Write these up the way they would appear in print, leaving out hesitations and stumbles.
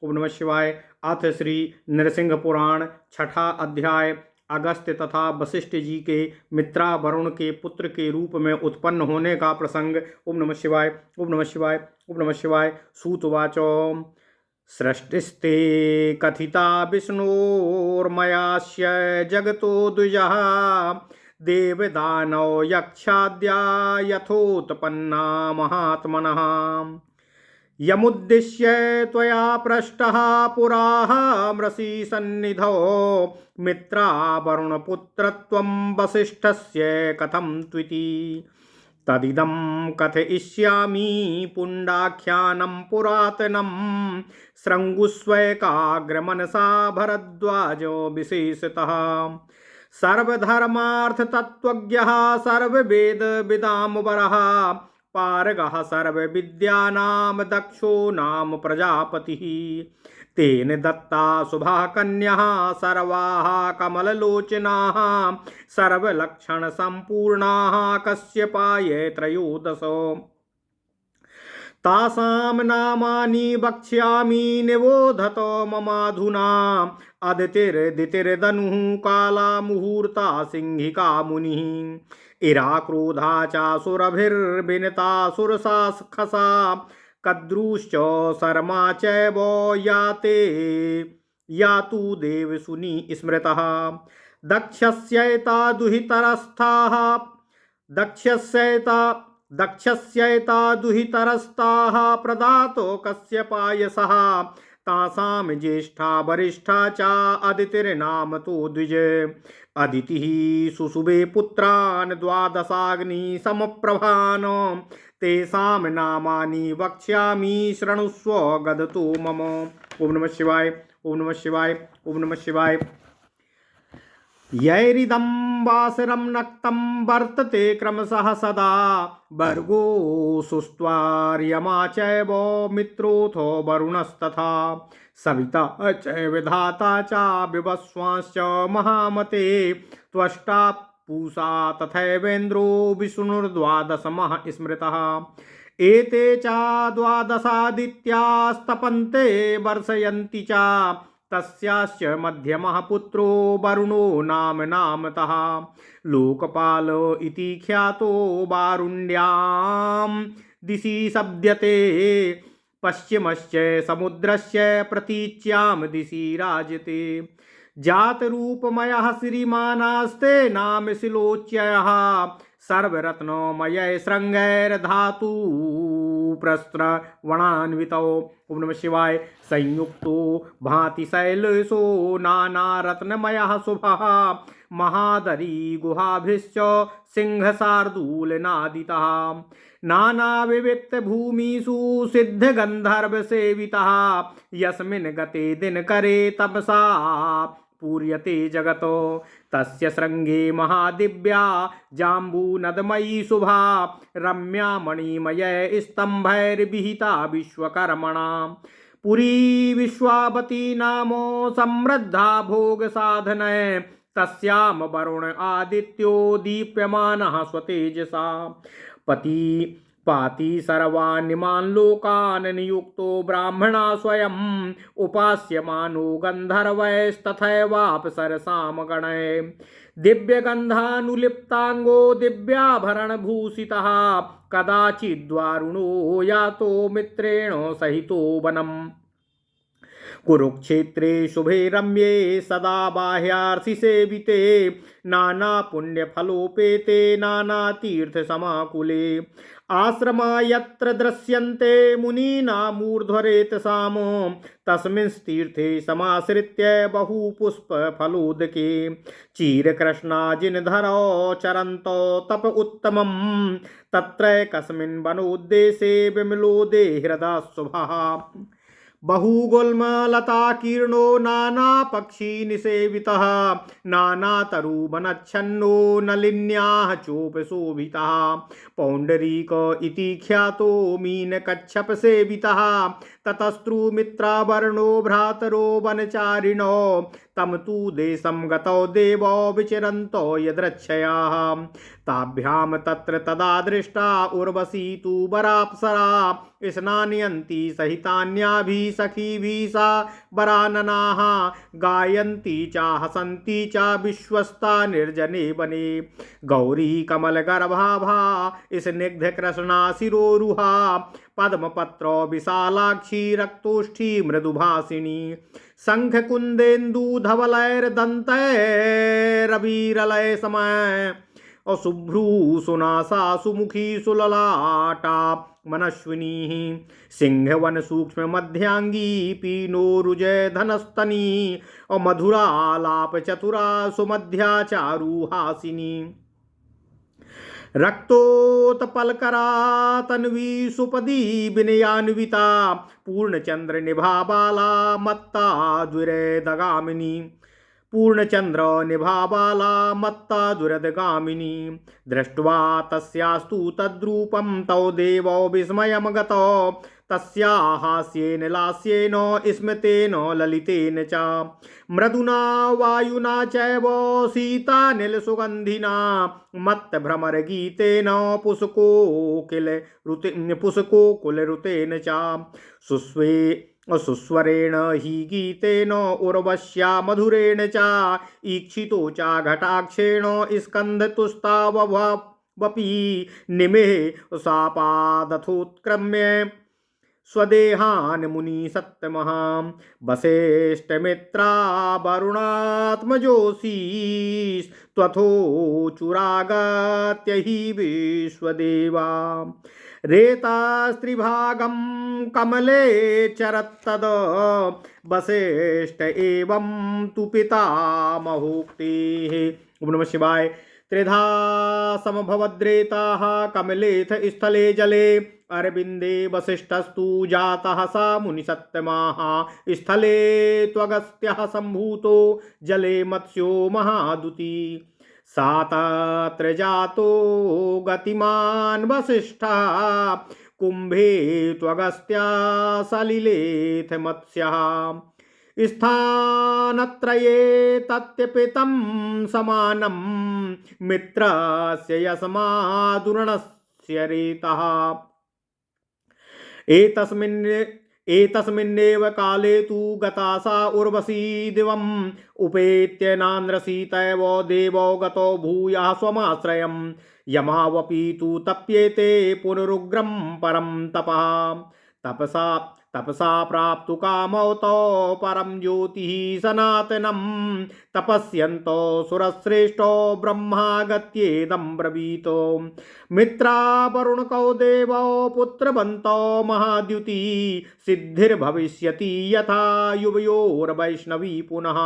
ओम नमः शिवाय। अथ श्री नृसिंह पुराण छठा अध्याय अगस्त्य तथा वशिष्ठ जी के मित्रा वरुण के पुत्र के रूप में उत्पन्न होने का प्रसंग। ओम नमः शिवाय। ओम नमः शिवाय। ओम नमः शिवाय। सूतवाच सृष्टिस्ते कथिता विष्णोर्मयास्य जगतो द्विजः देवदानव यक्षाद्या यथोत्पन्ना महात्मनः यमुद्दिश्य त्वया पृष्टः पुराहमृषि सन्निधौ मित्रा वरुणपुत्रत्वं वसिष्ठस्य कथं त्विति तदिदं कथयिष्यामि पुण्डाख्यानं पुरातनं शृङ्गुष्वैकाग्रमनसा भरद्वाजो विशेषतः सर्वधर्मार्थतत्त्वज्ञः सर्ववेदविदां वरः पारगः सर्वविद्यानां दक्षो नाम प्रजापतिः तेन दत्ता शुभा कन्याः सर्वाः कमललोचनाः सर्वलक्षणसम्पूर्णाः कश्यपाय त्रयोदश तासां नामानि वक्ष्यामि निबोधत ममाधुना अदितिर्दितिर्दनुः काला मुहूर्ता सिंहिका मुनिः इरा क्रोधा चासुरभिर्विनता सुरसाखसा कद्रुश्च शर्मा चैव याते यातु देवसुनी स्मृतः दक्षस्यैता दुहितरस्थाः दक्षस्यैता दुहितरस्ताः प्रदातो कश्यपायसः तासां ज्येष्ठा वरिष्ठा च अदितिर्नाम तो द्विज अदितिः सुशुभे पुत्रान् द्वादशाग्नि समप्रभान् तेषां नामानि वक्ष्यामि शृणुष्व गदतो मम। ओम नमः शिवाय। ओम नमः शिवाय। ओम नमः शिवाय। यैरिदं वासरं नक्तं वर्तते क्रमशः सदा भर्गो सुस्त्वार्यमा चैव मित्रोऽथो वरुणस्तथा सविता च विधाता च विवस्वांश्च महामते त्वष्टा पूषा तथैवेन्द्रो विष्णुर्द्वादशमः स्मृतः एते च द्वादशादित्यास्तपन्ते वर्षयन्ति च तस्याश्च मध्यमः पुत्रो वरुणो नामतः लोकपाल इति ख्यातो वारुण्यां दिशि शब्द्यते पश्चिमश्च समुद्रस्य प्रतीच्यां दिशि राजते जातरूपमयः श्रीमानास्ते नाम शिलोच्ययः सर्वरत्नमय शृङ्गैर्धातु प्रस्त्रवणान्वितौ। ओम नमः शिवाय। संयुक्तो भाति शैलेशो नानारत्नमयः शुभः महादरी गुहाभिश्च सिंहशार्दूलनादितः नानाविविक्तभूमिषु सिद्धगन्धर्वसेवितः यस्मिन् गते दिनकरे तपसा पूर्यते जगतो तस्य शृङ्गे महादिव्या जाम्बूनदमयी शुभा रम्या मणिमय स्तम्भैर्विहिता विश्वकर्मणा पुरी विश्वावती नामो समृद्धा भोगसाधनय तस्यां वरुण आदित्यो दीप्यमानः स्वतेजसा पति पाति सर्वानिमान् लोकान् नियुक्तो ब्राह्मणा स्वयं उपास्यमानो गन्धर्वैस्तथैवाप्सरसां गणै दिव्यगन्धानुलिप्ताङ्गो दिव्याभरणभूषितः कदाचिद्वारुणो यातो मित्रेण सहितो वनम् कुरुक्षेत्रे शुभे रम्ये सदा बाह्यार्थिसेविते नाना पुण्यफलोपेते नानातीर्थसमाकुले आश्रमा यत्र दृश्यन्ते मुनीनामूर्ध्वरेतसाम तस्मिंस्तीर्थे समाश्रित्य बहुपुष्पफलोदके चीरकृष्णाजिनधरौ चरन्तौ तप उत्तमं तत्रैकस्मिन् वनोद्देशे विमलोदे हृदा शुभः बहुगुल्मलताकीर्णो नाना पक्षी निसेवितः नानातरुवनच्छन्नो नलिन्याः चोपशोभितः पौण्डरीक इति ख्यातो मीनकच्छप सेवितः ततस्त्रुमित्रावर्णो भ्रातरो वनचारिणो तम तु देशं गतौ देवो विचरन्तो यदृच्छयाः ताभ्यां तत्र तदा दृष्टा उर्वशी तु वराप्सरा स्नानयन्ती सहितान्याभिः सखीभिः सा वराननाः गायन्ती च हसन्ती च विश्वस्ता निर्जने वने गौरी कमलगर्भाभा स्निग्धकृष्णा शिरोरुहा पद्मपत्रो विशालाक्षी रक्तोष्ठी मृदुभासिनी शंखकुन्देन्दुधवलैर्दन्तैरविरलय समय शुभ्रू सुनासा सुमुखी सुललाटा मनस्विनी सिंहवन सूक्ष्म मध्यांगी पीनोरुजय धनस्तनी और मधुरालाप चतुरा सुमध्या चारुहासिनी रक्तोत्पलकरा तन्वी सुपदी विनयान्विता पूर्णचंद्र निभा बाला मत्ता दुरेदगामिनी पूर्णचंद्र निभा बाला मत्ता दुरदगामिनी दृष्ट्वा तस्यास्तु तद्रूपं तौ देवो विस्मयं गतो तस्या हास्येन लास्येन स्मितेन ललितेन च मृदुना वायुना चैव शीतानिलसुगन्धिना मत्तभ्रमरगीतेन पुष्कोकुलरुतेन च सुस्वरेण हि गीतेन उर्वश्या मधुरेण च ईक्षितो च घटाक्षेण स्कन्धतुस्तावपि निमेः सापादथोत्क्रम्य स्वदेहान् मुनि सत्तमहां वसिष्ठमित्रा वरुणात्मजोऽसि त्वथोचुरागत्य हि विश्वदेवा रेतास्त्रिभागं कमले चरत्तद वसिष्ठ एवं तु पितामहोक्तेः। ओम नमः शिवाय। त्रिधा समभवद्रेताः कमलेथ स्थले जले अरविंदे वसिष्ठस्तु जातः सा मुनिसत्तमाः स्थले त्वगस्त्यः सम्भूतो जले मत्स्यो महादुती सा तत्र जातो गतिमान् वसिष्ठः कुंभे त्वगस्त्या सलिलेथ मत्स्यः स्थानत्रये तत्यपितं समानं मित्रस्य यस्मादुर्णस्य रेतः एतस्मिन्नेव काले तु गता सा उर्वशी दिवम् उपेत्य नान्द्रसीतैव देवो गतो भूयः स्वमाश्रयम् यमावपि तु तप्येते पुनरुग्रं परं तपः तपसा प्राप्तु कामौ तौ परं ज्योतिः सनातनं तपस्यन्तो सुरश्रेष्ठो ब्रह्मागत्येदं ब्रवीतो मित्रा वरुणकौ देवौ पुत्रवन्तो महाद्युति सिद्धिर्भविष्यति यथा युवयोर्वैष्णवी पुनः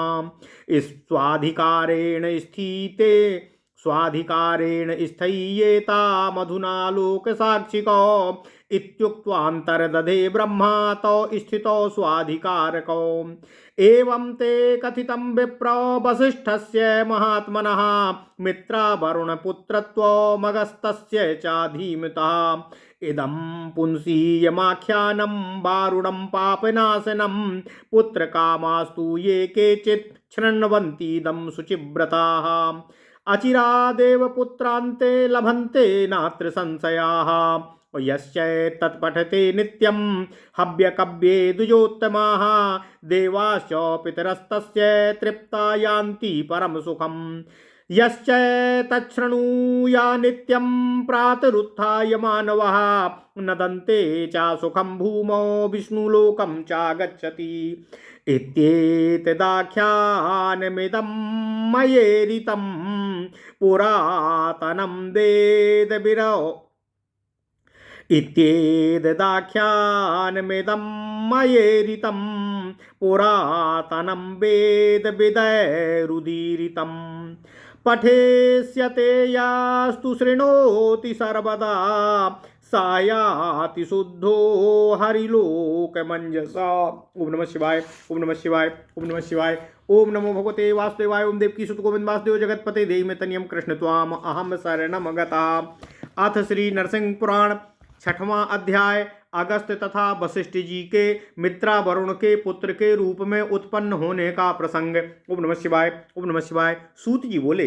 स्वाधिकारेण स्थय्येता मधुना लोकसाक्षिको इत्युक्त्वान्तर्दधे ब्रह्मा तौ स्थितौ स्वाधिकारकौ एवं ते कथितं विप्रो वसिष्ठस्य महात्मनः मित्रा वरुणपुत्रत्वमगस्तस्य च धीमतः इदं पुंसी यमाख्यानं वारुणं पापनाशनं पुत्रकामास्तु ये केचित् शृण्वन्तीदं शुचिव्रताः अचिरादेव पुत्रान्ते लभन्ते नात्र संशयाः यश्चैतत्पठते नित्यं हव्यकव्ये द्विजोत्तमाः देवाश्च पितरस्तस्य तृप्ता यान्ति परम सुखम् यश्चैतच्छृणुया नित्यं प्रातरुत्थाय मानवः नदन्ते च सुखं भूमौ विष्णुलोकं चागच्छति इत्येतदाख्यानमिदं मयेरितं पुरातनं वेदविरौ इत्येतदाख्यानमिदं मयेरितं पुरातनं वेदविदैरुदीरितं पठेष्यते यास्तु शृणोति सर्वदा सायाति शुद्धो हरिलोकमंजसा। ओम नमः शिवाय। ओम नमः शिवाय। ओम नमः शिवाय। ओम नमो भगवते वासुदेवाय। ओम देवकी सुत गोविंद वासुदेव जगतपते देहि में तनियम कृष्ण त्वाम अहम शरणम गता। अथ श्री नरसिंह पुराण छठवां अध्याय अगस्त तथा वशिष्ठ जी के मित्रा वरुण के पुत्र के रूप में उत्पन्न होने का प्रसंग। ओम नमः शिवाय, ओम नमः शिवाय। सूत जी बोले,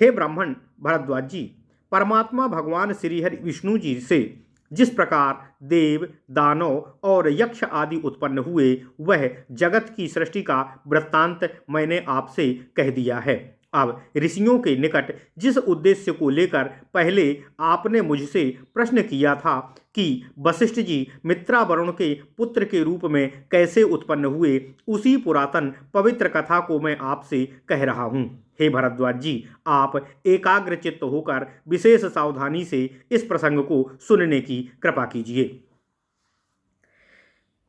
हे ब्राह्मण भरद्वाज जी, परमात्मा भगवान श्रीहरि विष्णु जी से जिस प्रकार देव, दानव और यक्ष आदि उत्पन्न हुए, वह जगत की सृष्टि का वृत्तांत मैंने आपसे कह दिया है। अब ऋषियों के निकट जिस उद्देश्य को लेकर पहले आपने मुझसे प्रश्न किया था कि वशिष्ठ जी मित्रा वरुण के पुत्र के रूप में कैसे उत्पन्न हुए, उसी पुरातन पवित्र कथा को मैं आपसे कह रहा हूँ। हे भरद्वाज जी, आप एकाग्रचित्त होकर विशेष सावधानी से इस प्रसंग को सुनने की कृपा कीजिए।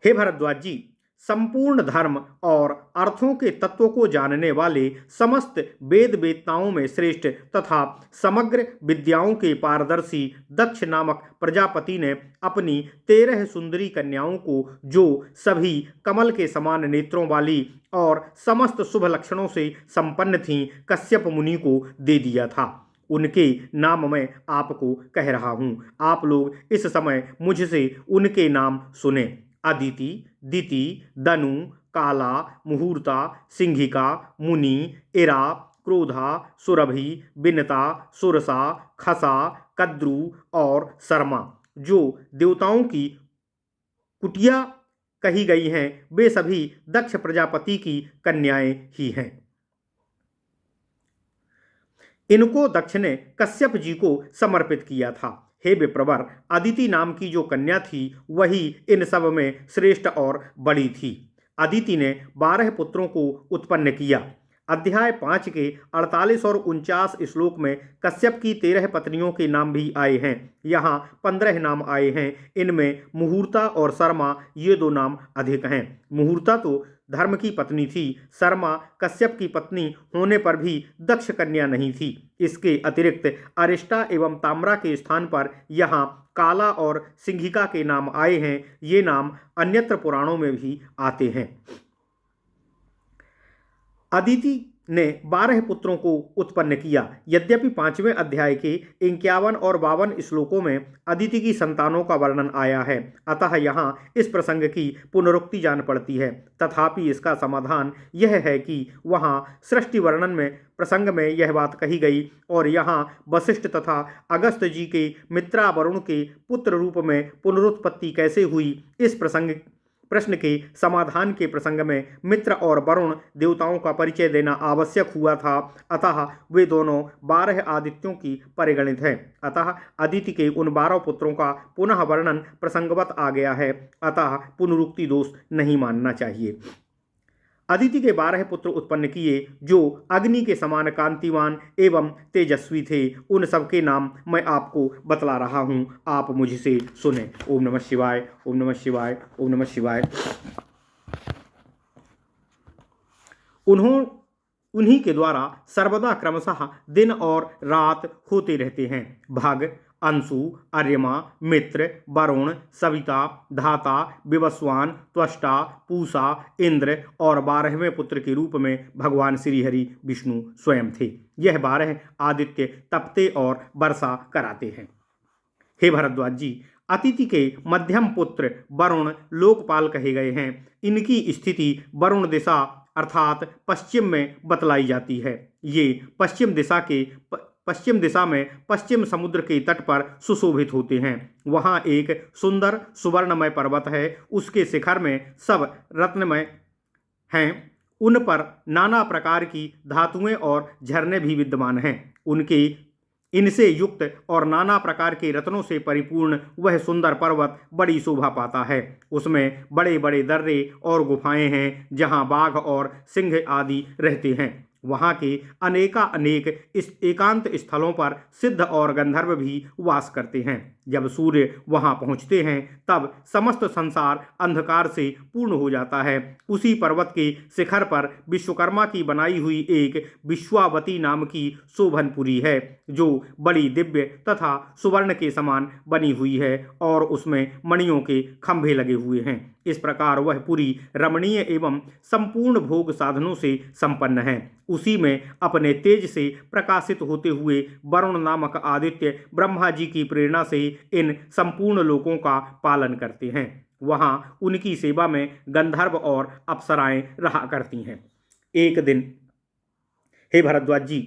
हे भरद्वाज जी, संपूर्ण धर्म और अर्थों के तत्वों को जानने वाले समस्त वेद वेत्ताओं में श्रेष्ठ तथा समग्र विद्याओं के पारदर्शी दक्ष नामक प्रजापति ने अपनी 13 सुंदरी कन्याओं को, जो सभी कमल के समान नेत्रों वाली और समस्त शुभ लक्षणों से संपन्न थीं, कश्यप मुनि को दे दिया था। उनके नाम मैं आपको कह रहा हूँ। आप लोग इस समय मुझसे उनके नाम सुने। अदिति, दिति, दनु, काला, मुहूर्ता, सिंहिका, मुनि, इरा, क्रोधा, सुरभि, बिनता, सुरसा, खसा, कद्रु और शर्मा, जो देवताओं की कुटिया कही गई हैं, वे सभी दक्ष प्रजापति की कन्याएं ही हैं। इनको दक्ष ने कश्यप जी को समर्पित किया था। हे विप्रवर, अदिति नाम की जो कन्या थी, वही इन सब में श्रेष्ठ और बड़ी थी। अदिति ने 12 पुत्रों को उत्पन्न किया। अध्याय 5 के 48 और 49 श्लोक में कश्यप की 13 पत्नियों के नाम भी आए हैं। यहाँ 15 नाम आए हैं। इनमें मुहूर्ता और शर्मा, ये 2 नाम अधिक हैं। मुहूर्ता तो धर्म की पत्नी थी। शर्मा कश्यप की पत्नी होने पर भी दक्ष कन्या नहीं थी। इसके अतिरिक्त अरिष्टा एवं ताम्रा के स्थान पर यहाँ काला और सिंहिका के नाम आए हैं। ये नाम अन्यत्र पुराणों में भी आते हैं। अदिति ने 12 पुत्रों को उत्पन्न किया। यद्यपि 5वें अध्याय के 51 और 52 श्लोकों में अदिति की संतानों का वर्णन आया है, अतः यहाँ इस प्रसंग की पुनरुक्ति जान पड़ती है। तथापि इसका समाधान यह है कि वहाँ सृष्टि वर्णन में प्रसंग में यह बात कही गई और यहाँ वशिष्ठ तथा अगस्त जी के मित्रा वरुण के पुत्र रूप में पुनरुत्पत्ति कैसे हुई, इस प्रश्न के समाधान के प्रसंग में मित्र और वरुण देवताओं का परिचय देना आवश्यक हुआ था। अतः वे दोनों 12 आदित्यों की परिगणित हैं। अतः अदिति के उन 12 पुत्रों का पुनः वर्णन प्रसंगवत आ गया है। अतः पुनरुक्ति दोष नहीं मानना चाहिए। अदिति के 12 पुत्र उत्पन्न किए, जो अग्नि के समान कांतिवान एवं तेजस्वी थे। उन सबके नाम मैं आपको बतला रहा हूँ, आप मुझसे सुने। ओम नमः शिवाय, ओम नमः शिवाय, ओम नमः शिवाय। उन्हीं के द्वारा सर्वदा क्रमशः दिन और रात होते रहते हैं। भग, अंशु, अर्यमा, मित्र, वरुण, सविता, धाता, विवस्वान, त्वष्टा, पूषा, इंद्र और 12वें पुत्र के रूप में भगवान श्रीहरि विष्णु स्वयं थे। यह 12 आदित्य तपते और वर्षा कराते हैं। हे भरद्वाज जी, अदिति के मध्यम पुत्र वरुण लोकपाल कहे गए हैं। इनकी स्थिति वरुण दिशा अर्थात पश्चिम में बतलाई जाती है। ये पश्चिम दिशा में पश्चिम समुद्र के तट पर सुशोभित होते हैं। वहाँ एक सुंदर सुवर्णमय पर्वत है। उसके शिखर में सब रत्नमय हैं। उन पर नाना प्रकार की धातुएं और झरने भी विद्यमान हैं। इनसे युक्त और नाना प्रकार के रत्नों से परिपूर्ण वह सुंदर पर्वत बड़ी शोभा पाता है। उसमें बड़े बड़े दर्रे और गुफाएं हैं, जहाँ बाघ और सिंह आदि रहते हैं। वहाँ के अनेक इस एकांत स्थलों पर सिद्ध और गंधर्व भी वास करते हैं। जब सूर्य वहाँ पहुँचते हैं, तब समस्त संसार अंधकार से पूर्ण हो जाता है। उसी पर्वत के शिखर पर विश्वकर्मा की बनाई हुई एक विश्वावती नाम की शोभनपुरी है, जो बड़ी दिव्य तथा सुवर्ण के समान बनी हुई है और उसमें मणियों के खंभे लगे हुए हैं। इस प्रकार वह पुरी रमणीय एवं संपूर्ण भोग साधनों से संपन्न है। उसी में अपने तेज से प्रकाशित होते हुए वरुण नामक आदित्य ब्रह्मा जी की प्रेरणा से इन संपूर्ण लोकों का पालन करते हैं। वहाँ उनकी सेवा में गंधर्व और अप्सराएं रहा करती हैं। एक दिन, हे भरद्वाज जी,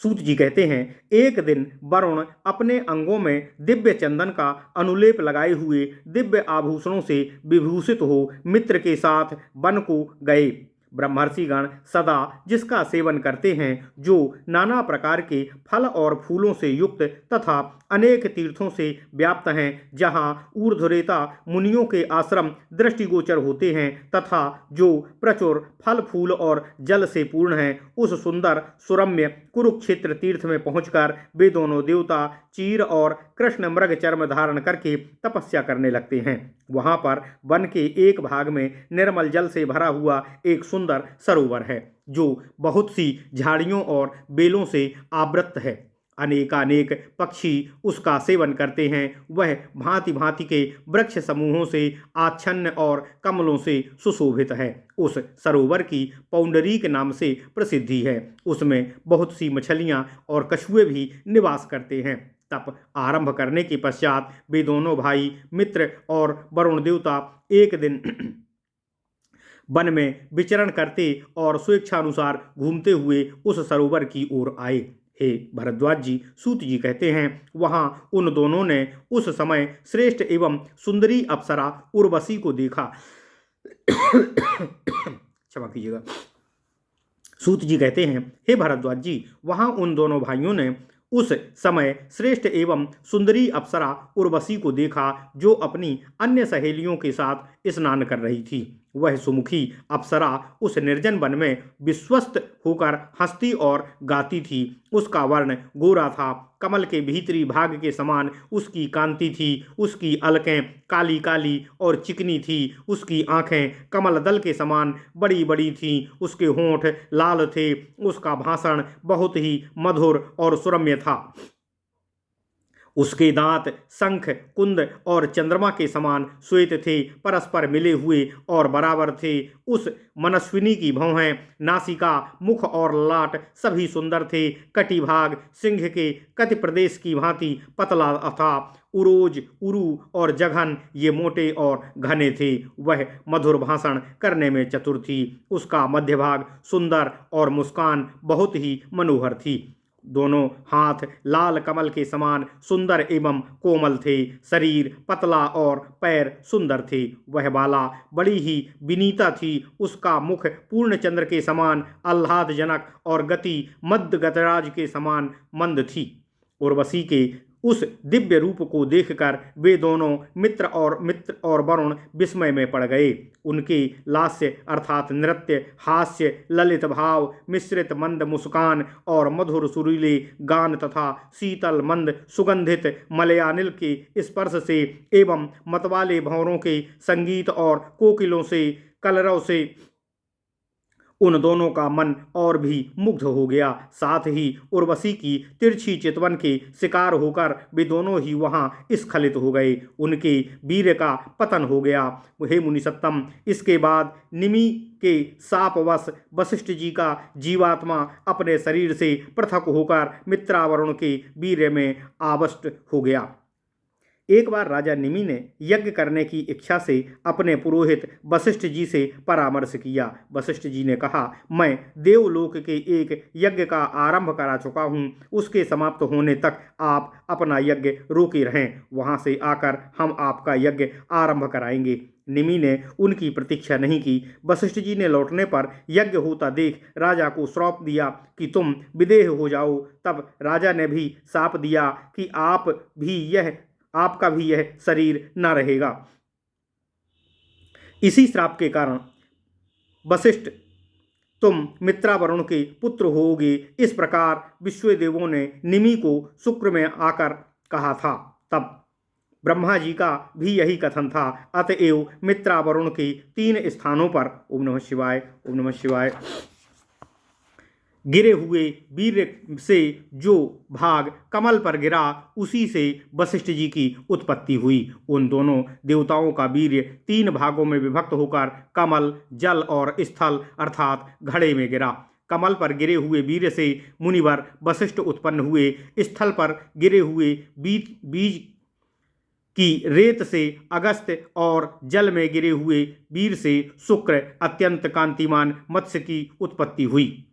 सूत जी कहते हैं, एक दिन वरुण अपने अंगों में दिव्य चंदन का अनुलेप लगाए हुए दिव्य आभूषणों से विभूषित हो मित्र के साथ वन को गए। ब्रह्मर्षिगण सदा जिसका सेवन करते हैं, जो नाना प्रकार के फल और फूलों से युक्त तथा अनेक तीर्थों से व्याप्त हैं, जहाँ ऊर्ध्वरेता मुनियों के आश्रम दृष्टिगोचर होते हैं तथा जो प्रचुर फल फूल और जल से पूर्ण हैं, उस सुंदर सुरम्य कुरुक्षेत्र तीर्थ में पहुंचकर वे दोनों देवता चीर और कृष्ण मृग चर्म धारण करके तपस्या करने लगते हैं। वहां पर वन के एक भाग में निर्मल जल से भरा हुआ एक सुंदर सरोवर है, जो बहुत सी झाड़ियों और बेलों से आवृत है। अनेकानेक पक्षी उसका सेवन करते हैं। वह भांति भांति के वृक्ष समूहों से आच्छन्न और कमलों से सुशोभित है। उस सरोवर की पौंडरीक नाम से प्रसिद्धि है। उसमें बहुत सी मछलियां और कछुए भी निवास करते हैं। तप आरंभ करने के पश्चात वे दोनों भाई मित्र और वरुण देवता एक दिन वन में विचरण करते और स्वेच्छानुसार घूमते हुए उस सरोवर की ओर आए। हे भरद्वाज जी, सूत जी कहते हैं, वहाँ उन दोनों ने उस समय श्रेष्ठ एवं सुंदरी अप्सरा उर्वशी को देखा। क्षमा कीजिएगा। सूत जी कहते हैं, हे भरद्वाज जी, वहाँ उन दोनों भाइयों ने उस समय श्रेष्ठ एवं सुंदरी अप्सरा उर्वशी को देखा, जो अपनी अन्य सहेलियों के साथ स्नान कर रही थी। वह सुमुखी अप्सरा उस निर्जन वन में विश्वस्त होकर हंसती और गाती थी। उसका वर्ण गोरा था, कमल के भीतरी भाग के समान उसकी कांति थी। उसकी अलकें काली काली और चिकनी थी। उसकी आंखें कमल दल के समान बड़ी बड़ी थीं। उसके होंठ लाल थे। उसका भाषण बहुत ही मधुर और सुरम्य था। उसके दांत शंख कुंद और चंद्रमा के समान श्वेत थे, परस्पर मिले हुए और बराबर थे। उस मनस्विनी की भौहें, नासिका, मुख और लाट सभी सुंदर थे। कटिभाग सिंह के कति प्रदेश की भांति पतला था। उरोज, उरु और जघन ये मोटे और घने थे। वह मधुर भाषण करने में चतुर थी। उसका मध्य भाग सुंदर और मुस्कान बहुत ही मनोहर थी। दोनों हाथ लाल कमल के समान सुंदर एवं कोमल थे। शरीर पतला और पैर सुंदर थे। वह बाला बड़ी ही विनीता थी। उसका मुख पूर्ण चंद्र के समान आह्लादजनक और गति मध्य गतराज के समान मंद थी। उर्वशी के उस दिव्य रूप को देखकर वे दोनों मित्र और वरुण विस्मय में पड़ गए। उनके लास्य अर्थात नृत्य, हास्य, ललित भाव, मिश्रित मंद मुस्कान और मधुर सुरीले गान तथा शीतल मंद सुगंधित मलयानिल के स्पर्श से एवं मतवाले भंवरों के संगीत और कोकिलों से कलरव से उन दोनों का मन और भी मुग्ध हो गया। साथ ही उर्वशी की तिरछी चितवन के शिकार होकर वे दोनों ही वहाँ स्खलित हो गए। उनके वीर का पतन हो गया। हे मुनिसत्तम, इसके बाद निमि के शापवश वशिष्ठ जी का जीवात्मा अपने शरीर से पृथक होकर मित्रावरुण के वीर्य में आविष्ट हो गया। एक बार राजा निमि ने यज्ञ करने की इच्छा से अपने पुरोहित वशिष्ठ जी से परामर्श किया। वशिष्ठ जी ने कहा, मैं देवलोक के एक यज्ञ का आरंभ करा चुका हूँ। उसके समाप्त होने तक आप अपना यज्ञ रोके रहें। वहाँ से आकर हम आपका यज्ञ आरंभ कराएंगे। निमि ने उनकी प्रतीक्षा नहीं की। वशिष्ठ जी ने लौटने पर यज्ञ होता देख राजा को श्राप दिया कि तुम विदेह हो जाओ। तब राजा ने भी शाप दिया कि आपका भी यह शरीर न रहेगा। इसी श्राप के कारण वशिष्ठ तुम मित्रावरुण के पुत्र होगे। इस प्रकार विश्वदेवों ने निमि को शुक्र में आकर कहा था। तब ब्रह्मा जी का भी यही कथन था। अतएव मित्रावरुण के 3 स्थानों पर ओम नमः शिवाय, ओम नमः शिवाय, गिरे हुए वीर से जो भाग कमल पर गिरा, उसी से वशिष्ठ जी की उत्पत्ति हुई। उन दोनों देवताओं का वीर्य 3 भागों में विभक्त होकर कमल, जल और स्थल अर्थात घड़े में गिरा। कमल पर गिरे हुए वीर्य से मुनिवर वशिष्ठ उत्पन्न हुए। स्थल पर गिरे हुए बीज कि रेत से अगस्त्य और जल में गिरे हुए वीर से शुक्र अत्यंत कांतिमान मत्स्य की उत्पत्ति हुई।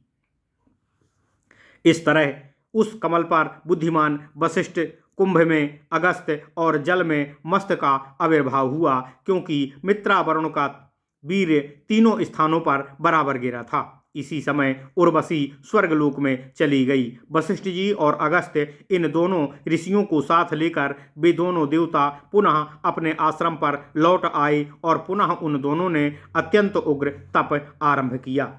इस तरह उस कमल पर बुद्धिमान वशिष्ठ, कुंभ में अगस्त्य और जल में मत्स्य का आविर्भाव हुआ, क्योंकि मित्रा वरुण का वीर तीनों स्थानों पर बराबर गिरा था। इसी समय उर्वशी स्वर्गलोक में चली गई। वशिष्ठ जी और अगस्त्य इन दोनों ऋषियों को साथ लेकर वे दोनों देवता पुनः अपने आश्रम पर लौट आए और पुनः उन दोनों ने अत्यंत उग्र तप आरंभ किया।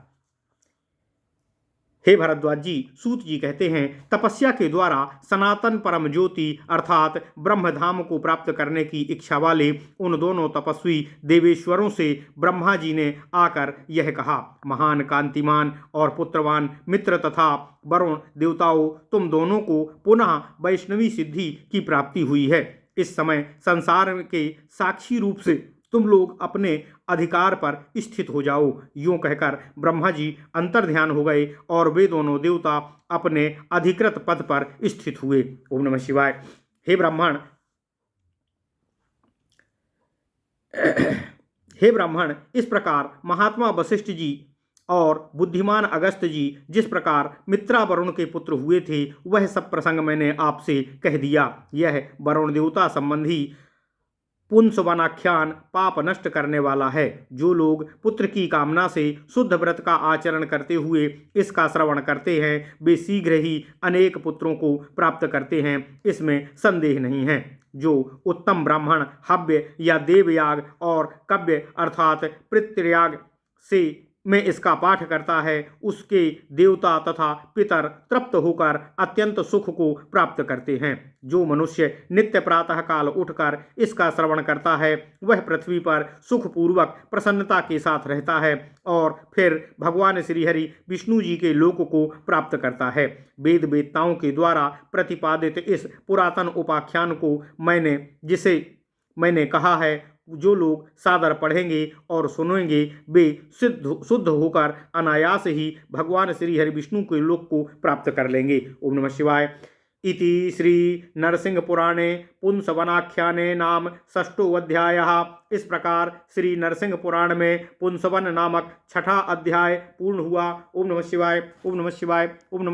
हे भरद्वाज जी, सूत जी कहते हैं, तपस्या के द्वारा सनातन परम ज्योति अर्थात ब्रह्मधाम को प्राप्त करने की इच्छा वाले उन दोनों तपस्वी देवेश्वरों से ब्रह्मा जी ने आकर यह कहा, महान कांतिमान और पुत्रवान मित्र तथा वरुण देवताओं, तुम दोनों को पुनः वैष्णवी सिद्धि की प्राप्ति हुई है। इस समय संसार के साक्षी रूप से तुम लोग अपने अधिकार पर स्थित हो जाओ। यूं कहकर ब्रह्मा जी अंतर्ध्यान हो गए और वे दोनों देवता अपने अधिकृत पद पर स्थित हुए। ओम नमः शिवाय। हे ब्राह्मण, इस प्रकार महात्मा वशिष्ठ जी और बुद्धिमान अगस्त्य जी जिस प्रकार मित्रा वरुण के पुत्र हुए थे, वह सब प्रसंग मैंने आपसे कह दिया। यह वरुण देवता संबंधी पुंसवनाख्यान पाप नष्ट करने वाला है। जो लोग पुत्र की कामना से शुद्ध व्रत का आचरण करते हुए इसका श्रवण करते हैं, वे शीघ्र ही अनेक पुत्रों को प्राप्त करते हैं, इसमें संदेह नहीं है। जो उत्तम ब्राह्मण हव्य या देवयाग और कव्य अर्थात पितृयाग से में इसका पाठ करता है, उसके देवता तथा पितर तृप्त होकर अत्यंत सुख को प्राप्त करते हैं। जो मनुष्य नित्य प्रातः काल उठकर इसका श्रवण करता है, वह पृथ्वी पर सुखपूर्वक प्रसन्नता के साथ रहता है और फिर भगवान श्रीहरि विष्णु जी के लोक को प्राप्त करता है। वेद वेत्ताओं के द्वारा प्रतिपादित इस पुरातन उपाख्यान को मैंने कहा है, जो लोग सादर पढ़ेंगे और सुनेंगे, वे शुद्ध होकर अनायास ही भगवान श्री हरि विष्णु के लोक को प्राप्त कर लेंगे। ओम नमः शिवाय। इति श्री नरसिंह पुराणे पुंसवनाख्याने नाम षष्ठोऽध्यायः। इस प्रकार श्री नरसिंह पुराण में पुंसवन नामक छठा अध्याय पूर्ण हुआ। ओम नमः शिवाय। ओम नमः शिवाय। ओम नमः